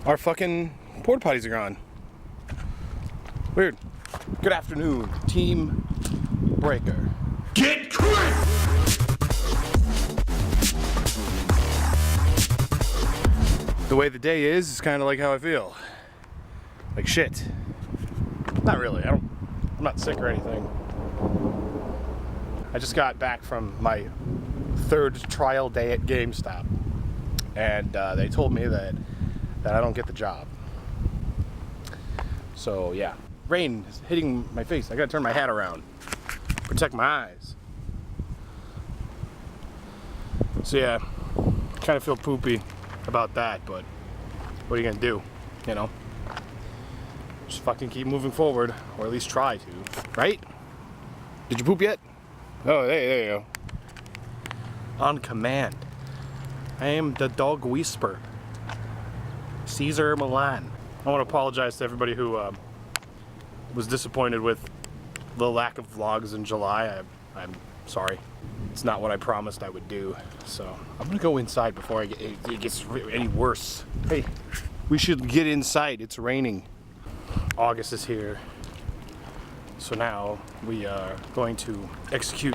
our fucking porta potties are gone. Weird. Good afternoon, Team Breaker. Get crazy! The way the day is kind of like how I feel. Like shit. Not really. I'm not sick or anything. I just got back from my third trial day at GameStop, and they told me that I don't get the job. So yeah, rain is hitting my face. I gotta turn my hat around, protect my eyes. So yeah, kind of feel poopy about that, but what are you gonna do? You know, just fucking keep moving forward, or at least try to, right? Did you poop yet? Oh, there you go. On command. I am the dog whisperer. Caesar Milan. I want to apologize to everybody who was disappointed with the lack of vlogs in July. I'm sorry. It's not what I promised I would do. So I'm gonna go inside before it gets any worse. Hey, we should get inside. It's raining. August is here. So now we are going to execute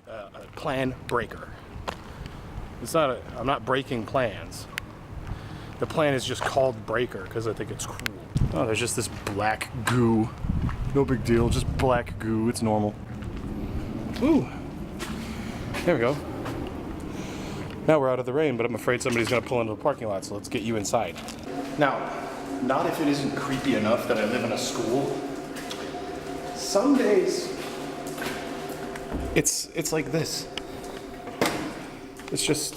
a plan breaker. I'm not breaking plans. The plan is just called Breaker because I think it's cool. Oh, there's just this black goo. No big deal, just black goo, it's normal. Ooh, there we go. Now we're out of the rain, but I'm afraid somebody's gonna pull into the parking lot, so let's get you inside. Now, not if it isn't creepy enough that I live in a school. Some days, it's like this. It's just,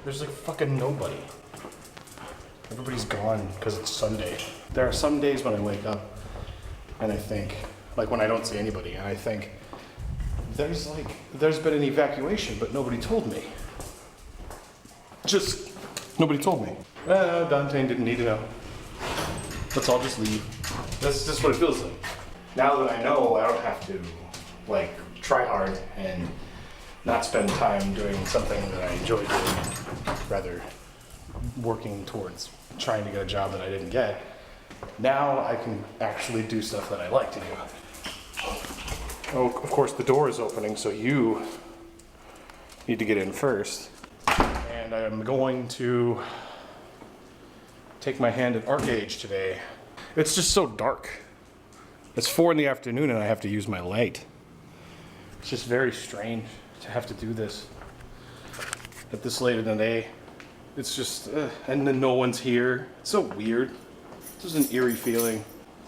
there's like fucking nobody. Everybody's gone because it's Sunday. There are some days when I wake up and I think, like when I don't see anybody, and I think, there's been an evacuation, but nobody told me. Just, nobody told me. Dante didn't need to know. Let's all just leave. That's just what it feels like. Now that I know, I don't have to, like, try hard and not spend time doing something that I enjoy doing, rather working towards trying to get a job that I didn't get. Now I can actually do stuff that I like to do. Oh, of course the door is opening, so you need to get in first. And I'm going to take my hand at ArcGauge today. It's just so dark. It's 4 in the afternoon and I have to use my light. It's just very strange to have to do this at this late in the day. It's just, and then no one's here. It's so weird. This is an eerie feeling.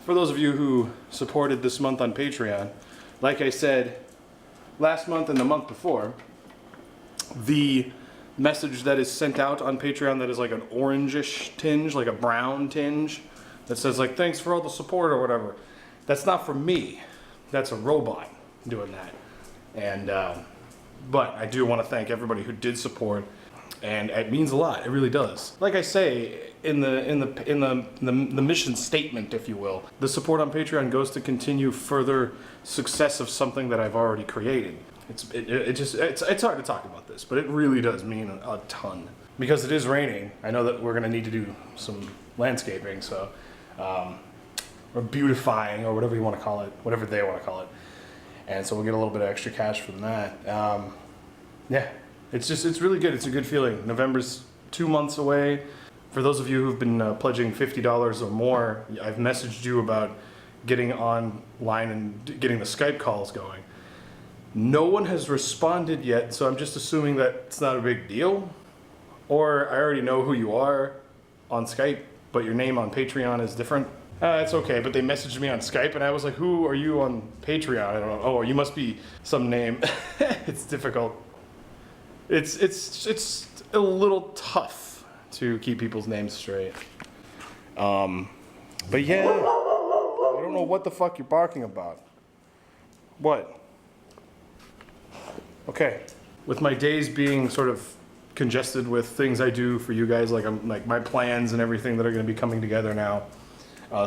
For those of you who supported this month on Patreon, like I said last month and the month before, the message that is sent out on Patreon that is like an orangish tinge, like a brown tinge, that says like, thanks for all the support or whatever. That's not for me. That's a robot doing that. And, but I do want to thank everybody who did support, and it means a lot. It really does. Like I say in the mission statement, if you will, the support on Patreon goes to continue further success of something that I've already created. It's hard to talk about this, but it really does mean a ton. Because it is raining, I know that we're gonna need to do some landscaping, so or beautifying, or whatever you want to call it, whatever they want to call it. And so we'll get a little bit of extra cash from that. Yeah, it's really good. It's a good feeling. November's 2 months away. For those of you who've been pledging $50 or more, I've messaged you about getting online and getting the Skype calls going. No one has responded yet, so I'm just assuming that it's not a big deal. Or I already know who you are on Skype, but your name on Patreon is different. It's okay, but they messaged me on Skype and I was like, who are you on Patreon? I don't know. Oh, you must be some name. It's difficult. It's a little tough to keep people's names straight. But yeah, I don't know what the fuck you're barking about. What? Okay. With my days being sort of congested with things I do for you guys, like my plans and everything that are going to be coming together now,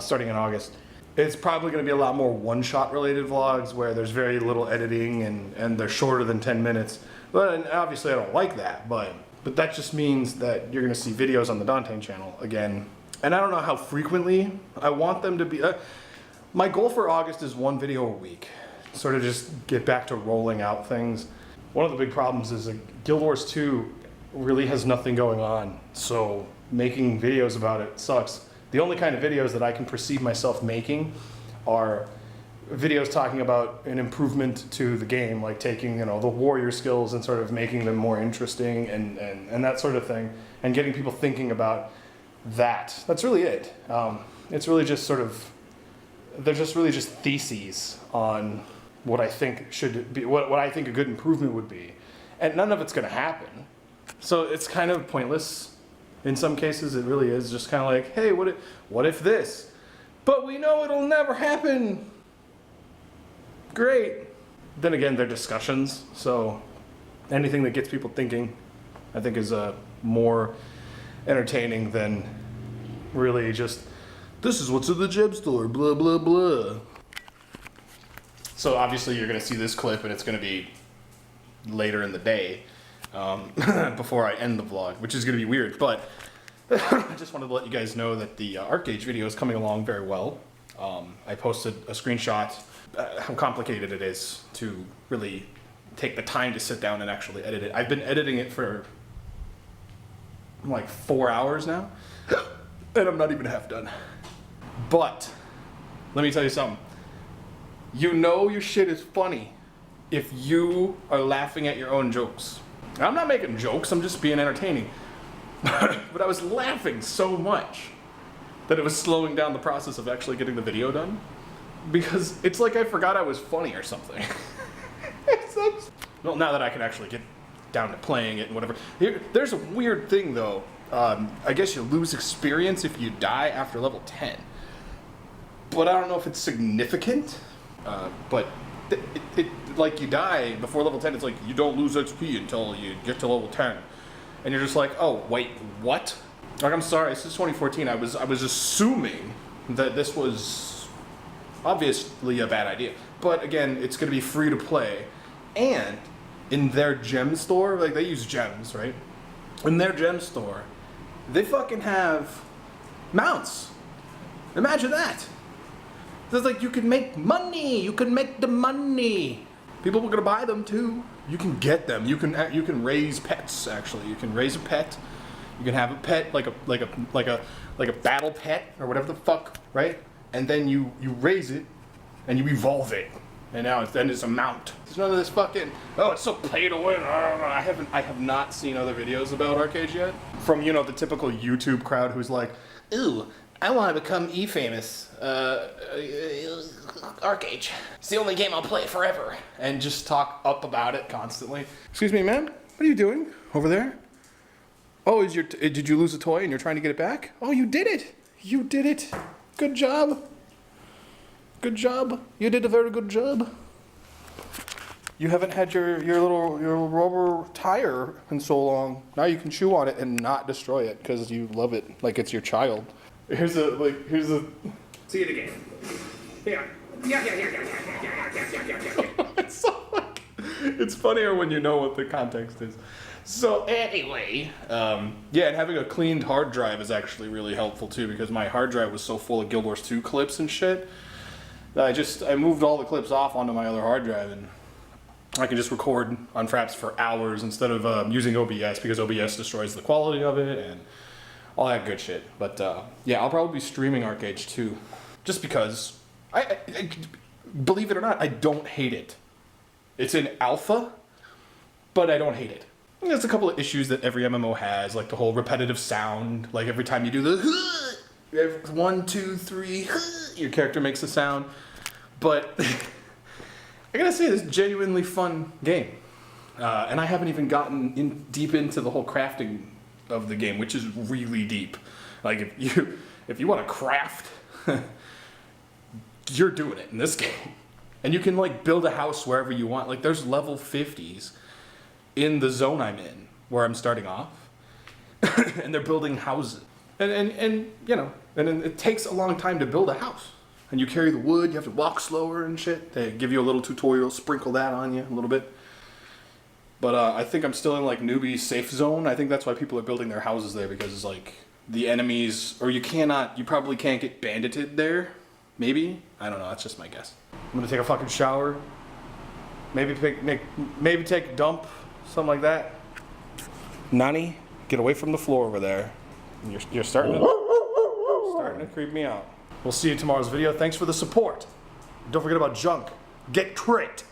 starting in August. It's probably going to be a lot more one-shot related vlogs where there's very little editing and they're shorter than 10 minutes. But obviously I don't like that, but But that just means that you're gonna see videos on the Dante channel again. And I don't know how frequently I want them to be. My goal for August is 1 video a week. Sort of just get back to rolling out things. One of the big problems is that Guild Wars 2 really has nothing going on. So making videos about it sucks. The only kind of videos that I can perceive myself making are videos talking about an improvement to the game, like taking, you know, the warrior skills and sort of making them more interesting and that sort of thing, and getting people thinking about that. That's really it. It's really just sort of, they're just really just theses on what I think should be, what I think a good improvement would be. And none of it's gonna happen. So it's kind of pointless. In some cases, it really is just kind of like, hey, what if this? But we know it'll never happen. Great. Then again, they're discussions, so anything that gets people thinking, I think, is more entertaining than really just, this is what's in the gem store, blah, blah, blah. So obviously you're gonna see this clip and it's gonna be later in the day, before I end the vlog, which is gonna be weird, but I just wanted to let you guys know that the ArcGage video is coming along very well. I posted a screenshot, how complicated it is to really take the time to sit down and actually edit it. I've been editing it for like 4 hours now, and I'm not even half done. But, let me tell you something. You know your shit is funny if you are laughing at your own jokes. I'm not making jokes, I'm just being entertaining. But I was laughing so much that it was slowing down the process of actually getting the video done. Because it's like I forgot I was funny or something. Well, now that I can actually get down to playing it and whatever. There's a weird thing though. I guess you lose experience if you die after level 10. But I don't know if it's significant. But like you die before level 10, it's like you don't lose XP until you get to level 10. And you're just like, oh, wait, what? Like, I'm sorry, this is 2014. I was assuming that this was obviously a bad idea. But again, it's gonna be free to play. And in their gem store, like they use gems, right? In their gem store, they fucking have mounts. Imagine that. It's like you can make money. You can make the money. People are gonna buy them too. You can get them. You can raise pets. Actually, you can raise a pet. You can have a pet like a battle pet or whatever the fuck, right? And then you raise it and you evolve it, and now it's a mount. There's none of this fucking, oh, it's so pay to win. I have not seen other videos about ArcGage yet from, you know, the typical YouTube crowd who's like, ooh, I want to become E-famous. ArcGage. It's the only game I'll play forever. And just talk up about it constantly. Excuse me, ma'am. What are you doing over there? Oh, did you lose a toy and you're trying to get it back? Oh, you did it. You did it. Good job. Good job. You did a very good job. You haven't had your little rubber tire in so long. Now you can chew on it and not destroy it because you love it like it's your child. Here's a. See it again. Yeah. It's so like, it's funnier when you know what the context is. So anyway, yeah, and having a cleaned hard drive is actually really helpful too, because my hard drive was so full of Guild Wars 2 clips and shit that I moved all the clips off onto my other hard drive, and I can just record on Fraps for hours instead of using OBS, because OBS destroys the quality of it and all that good shit. But yeah, I'll probably be streaming ArcGage too, just because I believe it or not, I don't hate it. It's in alpha, but I don't hate it. There's a couple of issues that every MMO has, like the whole repetitive sound, like every time you do the 1, 2, 3, your character makes a sound. But I gotta say, this is a genuinely fun game. And I haven't even gotten deep into the whole crafting of the game, which is really deep. Like if you want to craft, you're doing it in this game. And you can like build a house wherever you want. Like there's level 50s in the zone I'm in, where I'm starting off. And they're building houses. And you know, and then it takes a long time to build a house. And you carry the wood, you have to walk slower and shit. They give you a little tutorial, sprinkle that on you a little bit. But I think I'm still in like newbie safe zone. I think that's why people are building their houses there, because it's like the enemies, or you probably can't get bandited there. Maybe? I don't know, that's just my guess. I'm gonna take a fucking shower. Maybe take a dump, something like that. Nani, get away from the floor over there. You're starting to creep me out. We'll see you in tomorrow's video. Thanks for the support. Don't forget about junk. Get crit.